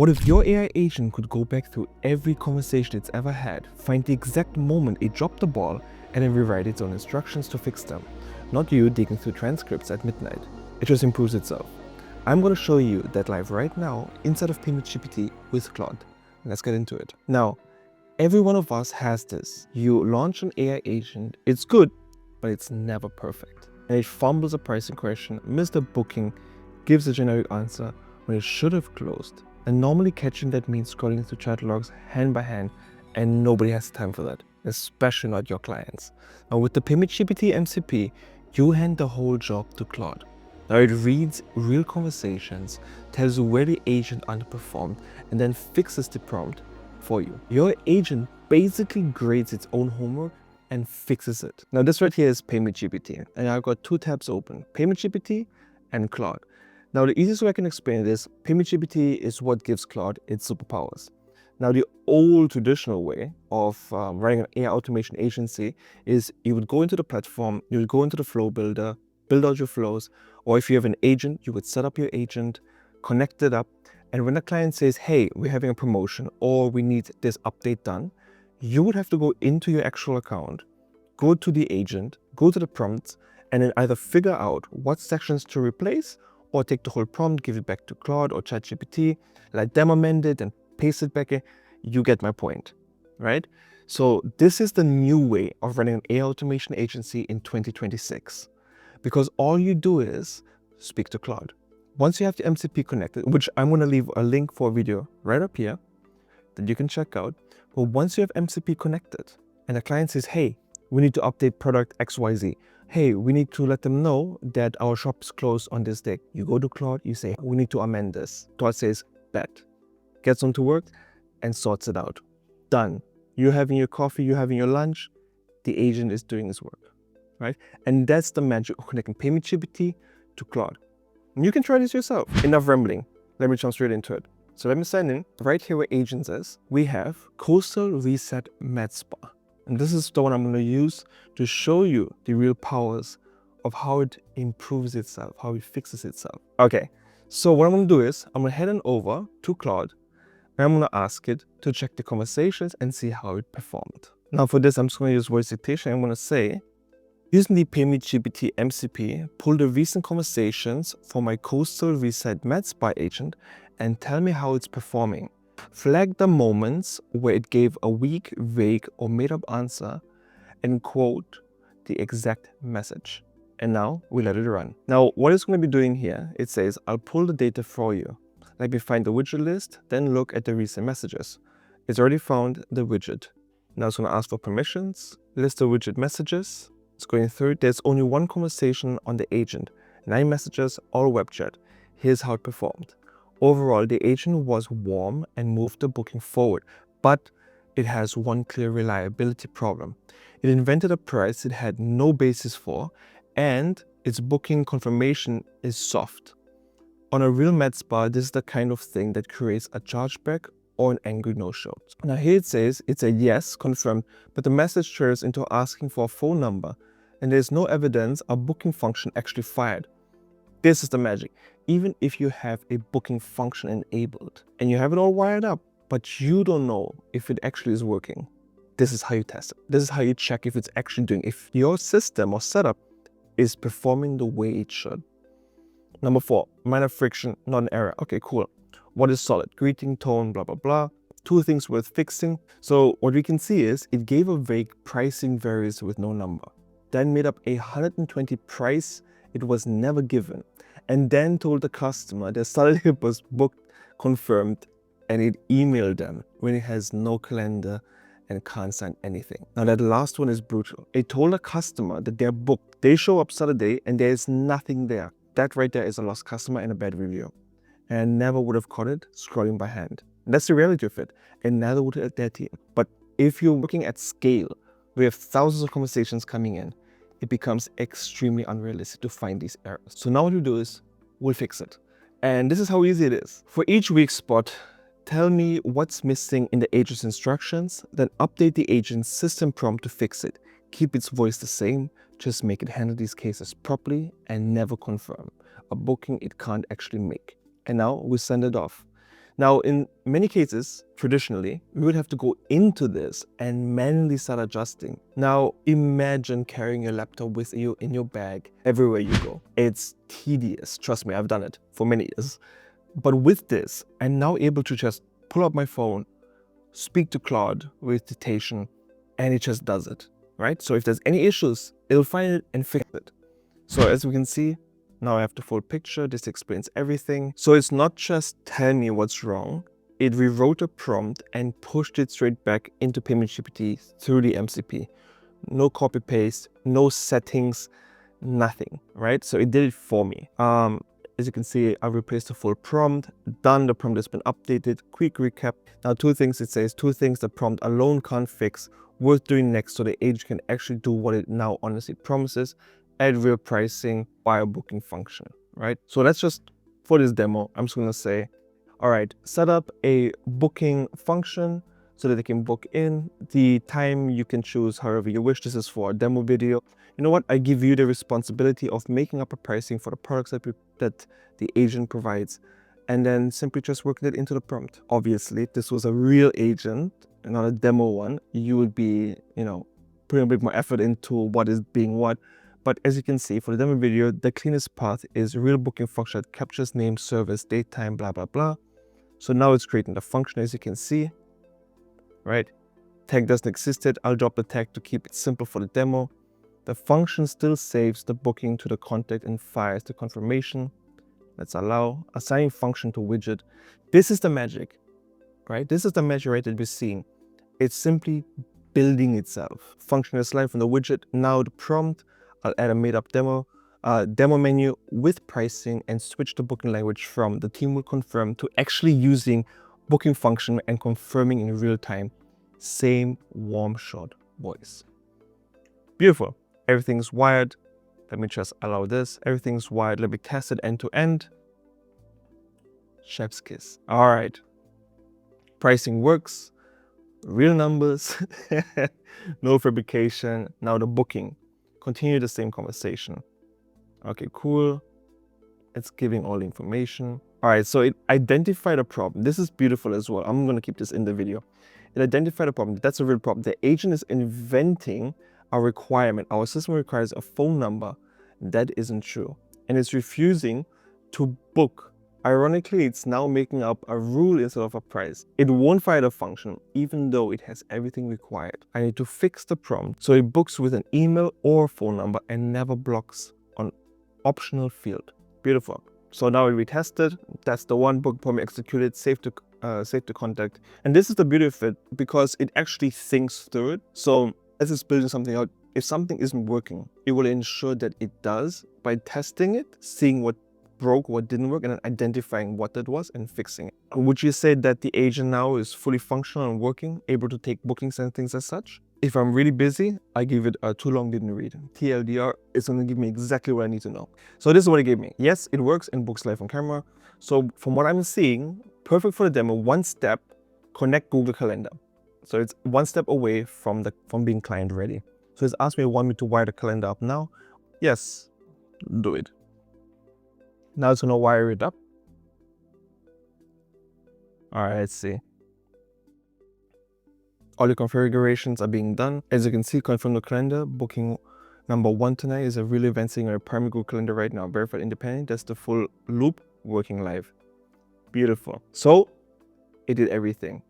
What if your AI agent could go back through every conversation it's ever had, find the exact moment it dropped the ball, and then rewrite its own instructions to fix them? Not you digging through transcripts at midnight. It just improves itself. I'm going to show you that live right now inside of PayMeGPT with Claude. Let's get into it. Now, every one of us has this. You launch an AI agent, it's good, but it's never perfect. And it fumbles a pricing question, missed a booking, gives a generic answer when it should have closed. And normally catching that means scrolling through chat logs hand by hand, and nobody has time for that, especially not your clients. Now with the PayMeGPT MCP, you hand the whole job to Claude. Now it reads real conversations, tells you where the agent underperformed, and then fixes the prompt for you. Your agent basically grades its own homework and fixes it. Now this right here is PayMeGPT, and I've got two tabs open, PayMeGPT and Claude. Now the easiest way I can explain it is PayMeGPT is what gives Claude its superpowers. Now the old traditional way of running an AI automation agency is you would go into the platform, you would go into the flow builder, build out your flows, or if you have an agent, you would set up your agent, connect it up, and when the client says, hey, we're having a promotion or we need this update done, you would have to go into your actual account, go to the agent, go to the prompts, and then either figure out what sections to replace or take the whole prompt, give it back to Claude or ChatGPT, let them amend it and paste it back in. You get my point, right? So this is the new way of running an AI automation agency in 2026, because all you do is speak to Claude. Once you have the MCP connected, which I'm going to leave a link for a video right up here that you can check out. But once you have MCP connected and the client says, hey, we need to update product XYZ. Hey, we need to let them know that our shop is closed on this day. You go to Claude, you say, we need to amend this. Claude says, bet. Gets on to work and sorts it out. Done. You're having your coffee, you're having your lunch, the agent is doing his work, right? And that's the magic of connecting PayMeGPT to Claude. And you can try this yourself. Enough rambling. Let me jump straight into it. So let me sign in. Right here where agents is, we have Coastal Reset Med Spa. And this is the one I'm going to use to show you the real powers of how it improves itself, how it fixes itself. Okay, so what I'm going to do is I'm going to head on over to Claude and I'm going to ask it to check the conversations and see how it performed. Now for this, I'm just going to use voice dictation. I'm going to say, using the PayMeGPT MCP, pull the recent conversations for my Coastal Reset Med Spa agent and tell me how it's performing. Flag the moments where it gave a weak, vague, or made-up answer and quote the exact message. And now we let it run. Now, what it's going to be doing here, it says, I'll pull the data for you. Let me find the widget list, then look at the recent messages. It's already found the widget. Now it's going to ask for permissions, list the widget messages. It's going through. There's only one conversation on the agent, 9 messages, all web chat. Here's how it performed. Overall, the agent was warm and moved the booking forward, but it has one clear reliability problem. It invented a price it had no basis for, and its booking confirmation is soft. On a real med spa, this is the kind of thing that creates a chargeback or an angry no-show. Now here it says it's a yes, confirmed, but the message turns into asking for a phone number, and there's no evidence a booking function actually fired. This is the magic. Even if you have a booking function enabled and you have it all wired up, but you don't know if it actually is working, this is how you test it. This is how you check if it's actually doing, if your system or setup is performing the way it should. Number 4, minor friction, not an error. Okay, cool. What is solid? Greeting, tone, blah, blah, blah. 2 things worth fixing. So what we can see is it gave a vague pricing varies with no number. Then made up a 120 price it was never given, and then told the customer their Saturday was booked, confirmed, and it emailed them when it has no calendar and can't sign anything. Now that last one is brutal. It told a customer that they're booked. They show up Saturday and there's nothing there. That right there is a lost customer and a bad review. And I never would have caught it scrolling by hand. And that's the reality of it. And neither would their team. But if you're looking at scale, we have thousands of conversations coming in, it becomes extremely unrealistic to find these errors. So now what we do is we'll fix it. And this is how easy it is. For each weak spot, tell me what's missing in the agent's instructions, then update the agent's system prompt to fix it. Keep its voice the same, just make it handle these cases properly and never confirm a booking it can't actually make. And now we send it off. Now, in many cases, traditionally, we would have to go into this and manually start adjusting. Now, imagine carrying your laptop with you in your bag everywhere you go. It's tedious. Trust me, I've done it for many years. But with this, I'm now able to just pull up my phone, speak to Claude with dictation, and it just does it, right? So if there's any issues, it'll find it and fix it. So as we can see, now I have the full picture. This explains everything. So it's not just telling me what's wrong. It rewrote a prompt and pushed it straight back into PayMeGPT through the MCP. No copy paste, no settings, nothing, right? So it did it for me. As you can see, I replaced the full prompt, done, the prompt has been updated. Quick recap. Now, two things it says, two things the prompt alone can't fix, worth doing next so the agent can actually do what it now honestly promises, add real pricing via booking function, right? So let's just, for this demo, I'm just gonna say, all right, set up a booking function so that they can book in. The time you can choose however you wish. This is for a demo video. You know what? I give you the responsibility of making up a pricing for the products that the agent provides, and then simply just working it into the prompt. Obviously, if this was a real agent, not a demo one, you would be, putting a bit more effort into what is being what. But as you can see, for the demo video, the cleanest path is real booking function that captures name, service, date, time, blah, blah, blah. So now it's creating the function, as you can see, right? Tag doesn't exist yet. I'll drop the tag to keep it simple for the demo. The function still saves the booking to the contact and fires the confirmation. Let's allow assigning function to widget. This is the magic, right? This is the magic right that we're seeing. It's simply building itself. Function is live from the widget. Now the prompt, I'll add a made up demo menu with pricing and switch the booking language from the team will confirm to actually using booking function and confirming in real time. Same warm shot voice. Beautiful. Everything's wired. Let me just allow this. Everything's wired. Let me test it end to end. Chef's kiss. All right. Pricing works. Real numbers. No fabrication. Now the booking. Continue the same conversation. Okay, cool. It's giving all the information. All right, so it identified a problem. This is beautiful as well. I'm going to keep this in the video. It identified a problem. That's a real problem. The agent is inventing a requirement. Our system requires a phone number. That isn't true. And it's refusing to book. Ironically, it's now making up a rule instead of a price. It won't fire the function, even though it has everything required. I need to fix the prompt so it books with an email or phone number and never blocks on optional field. Beautiful. So now we tested. That's the one book prompt executed, save the contact. And this is the beauty of it because it actually thinks through it. So as it's building something out, if something isn't working, it will ensure that it does by testing it, seeing what broke, what didn't work, and then identifying what that was and fixing it. Would you say that the agent now is fully functional and working, able to take bookings and things as such? If I'm really busy, I give it a too long didn't read. TLDR is going to give me exactly what I need to know. So this is what it gave me. Yes, it works and books live on camera. So from what I'm seeing, perfect for the demo, one step, connect Google Calendar. So it's one step away from being client ready. So it's asked me, want me to wire the calendar up now? Yes, do it. Now it's going to wire it up. All right, let's see. All the configurations are being done. As you can see, confirm the calendar. Booking number 1 tonight is a real event sitting on a primary Google Calendar right now. Verified independent. That's the full loop working live. Beautiful. So it did everything.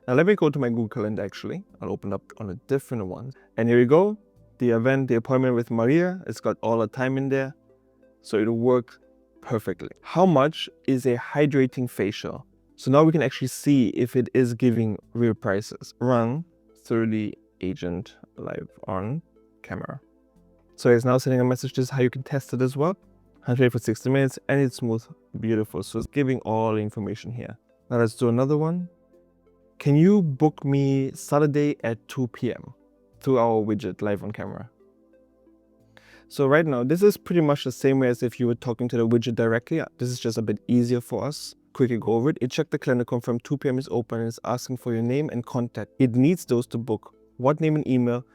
Now let me go to my Google Calendar actually. I'll open up on a different one. And here we go. The event, the appointment with Maria. It's got all the time in there. So it'll work perfectly. How much is a hydrating facial? So now we can actually see if it is giving real prices. Run through the agent live on camera. So it's now sending a message. This is how you can test it as well. 100 for 60 minutes and it's smooth, beautiful. So it's giving all the information here. Now let's do another one. Can you book me Saturday at 2 p.m. through our widget live on camera? So right now, this is pretty much the same way as if you were talking to the widget directly. This is just a bit easier for us. Quickly go over it. It checked the calendar, confirmed 2 p.m. is open, and it's asking for your name and contact. It needs those to book. What name and email?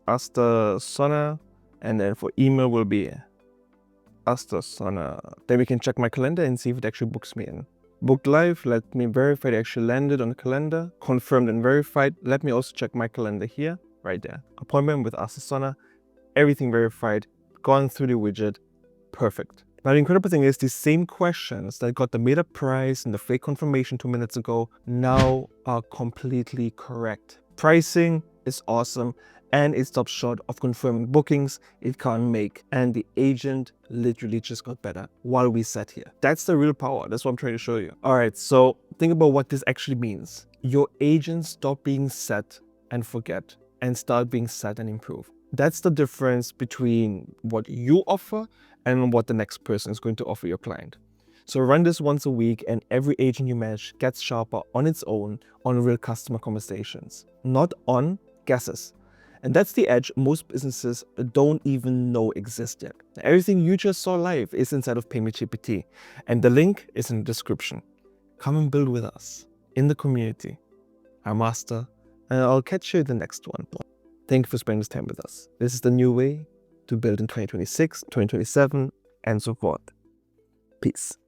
Asta Sona, and then for email will be Asta Sona. Then we can check my calendar and see if it actually books me in. Booked live, let me verify they actually landed on the calendar. Confirmed and verified. Let me also check my calendar here, right there. Appointment with Asasana, everything verified, gone through the widget, perfect. Now the incredible thing is these same questions that got the made up price and the fake confirmation 2 minutes ago now are completely correct. Pricing is awesome and it stops short of confirming bookings it can't make, and the agent literally just got better while we sat here. That's the real power. That's what I'm trying to show you. All right, so think about what this actually means. Your agents stop being set and forget and start being set and improve. That's the difference between what you offer and what the next person is going to offer your client. So run this once a week and every agent you manage gets sharper on its own on real customer conversations, not on guesses. And that's the edge most businesses don't even know exists yet. Everything you just saw live is inside of PayMeGPT, and the link is in the description. Come and build with us in the community. I'm Master, and I'll catch you in the next one. Thank you for spending this time with us. This is the new way to build in 2026, 2027, and so forth. Peace.